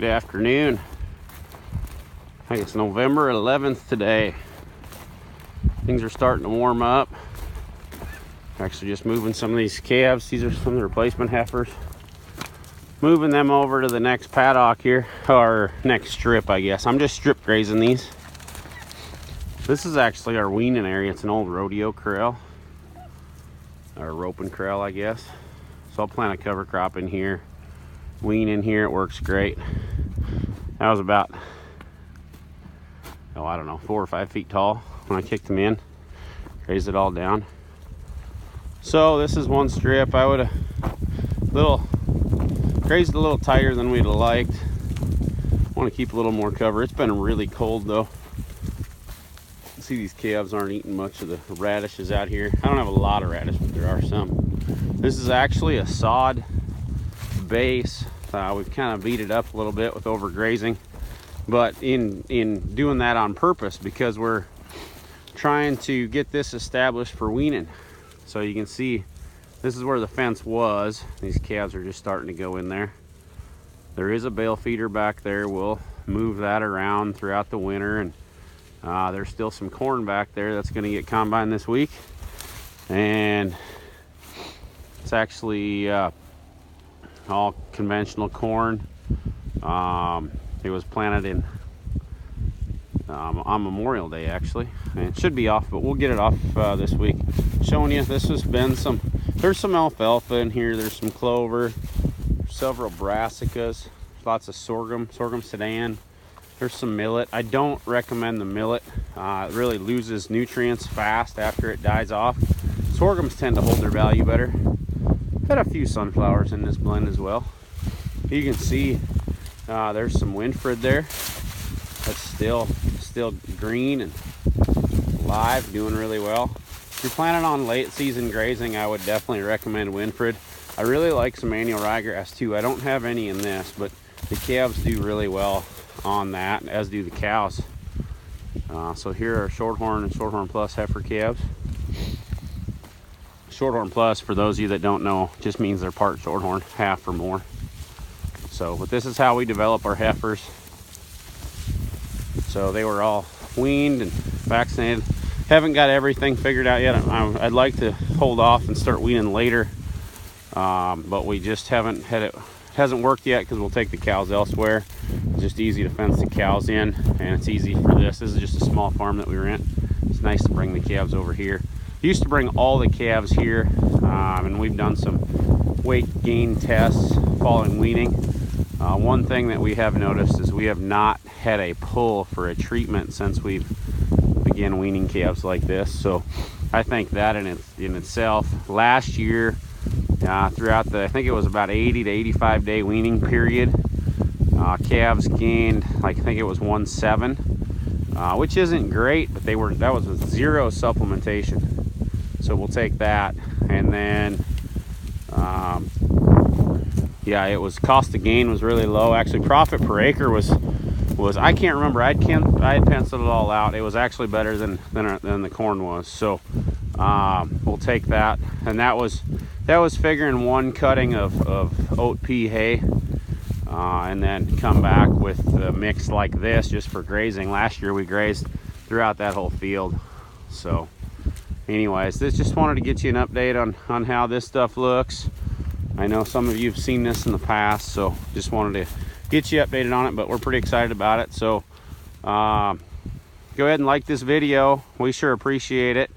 Good afternoon. I think it's November 11th today. Things are starting to warm up. Actually just moving some of these calves. These are some of the replacement heifers. Moving them over to the next paddock here, or next strip, I guess. I'm just strip grazing these. This is actually our weaning area. It's an old rodeo corral, or roping corral, I guess. So I'll plant a cover crop in here, wean in here. It works great. That was about, oh, I don't know, 4 or 5 feet tall when I kicked them in. Raised it all down. So this is one strip. I would have grazed a little tighter than we'd have liked. Want to keep a little more cover. It's been really cold though. See, these calves aren't eating much of the radishes out here. I don't have a lot of radish, but there are some. This is actually a sod base. We've kind of beat it up a little bit with overgrazing, but in doing that on purpose, because we're trying to get this established for weaning. So you can see this is where the fence was. These calves are just starting to go in there. There is a bale feeder back there. We'll move that around throughout the winter, and there's still some corn back there that's going to get combined this week, and it's actually all conventional corn. It was planted in on Memorial Day, actually, and it should be off, but we'll get it off this week. Showing you, this has been there's some alfalfa in here, there's some clover, several brassicas, lots of sorghum sudan. There's some millet. I don't recommend the millet. It really loses nutrients fast after it dies off. Sorghums tend to hold their value better. Got a few sunflowers in this blend as well. You can see there's some Winfred there. That's still green and live, doing really well. If you're planning on late season grazing, I would definitely recommend Winfred. I really like some annual ryegrass too. I don't have any in this, but the calves do really well on that, as do the cows. So here are Shorthorn and Shorthorn Plus heifer calves. Shorthorn Plus, for those of you that don't know, just means they're part Shorthorn, half or more. So, but this is how we develop our heifers. So they were all weaned and vaccinated. Haven't got everything figured out yet. I'd like to hold off and start weaning later, but we just haven't had it. Hasn't worked yet because we'll take the cows elsewhere. It's just easy to fence the cows in, and it's easy for this. This is just a small farm that we rent. It's nice to bring the calves over here. Used to bring all the calves here, and we've done some weight gain tests following weaning. One thing that we have noticed is we have not had a pull for a treatment since we've began weaning calves like this. So I think that in itself, last year, throughout the, I think it was about 80 to 85 day weaning period, calves gained, like, I think it was 1.7, which isn't great, but that was with 0 supplementation. So we'll take that. And then yeah, it was cost of gain was really low. Actually, profit per acre was I can't remember. I had penciled it all out. It was actually better than the corn was. So we'll take that. And that was figuring 1 cutting of oat pea hay, and then come back with a mix like this just for grazing. Last year we grazed throughout that whole field. So anyways, just wanted to get you an update on how this stuff looks. I know some of you have seen this in the past, so just wanted to get you updated on it, but we're pretty excited about it. So go ahead and like this video. We sure appreciate it.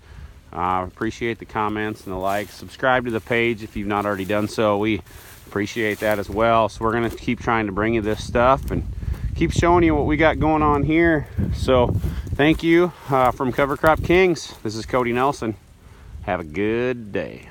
Appreciate the comments and the likes. Subscribe to the page if you've not already done so. We appreciate that as well. So we're going to keep trying to bring you this stuff and keep showing you what we got going on here. So thank you from Cover Crop Kings. This is Cody Nelson. Have a good day.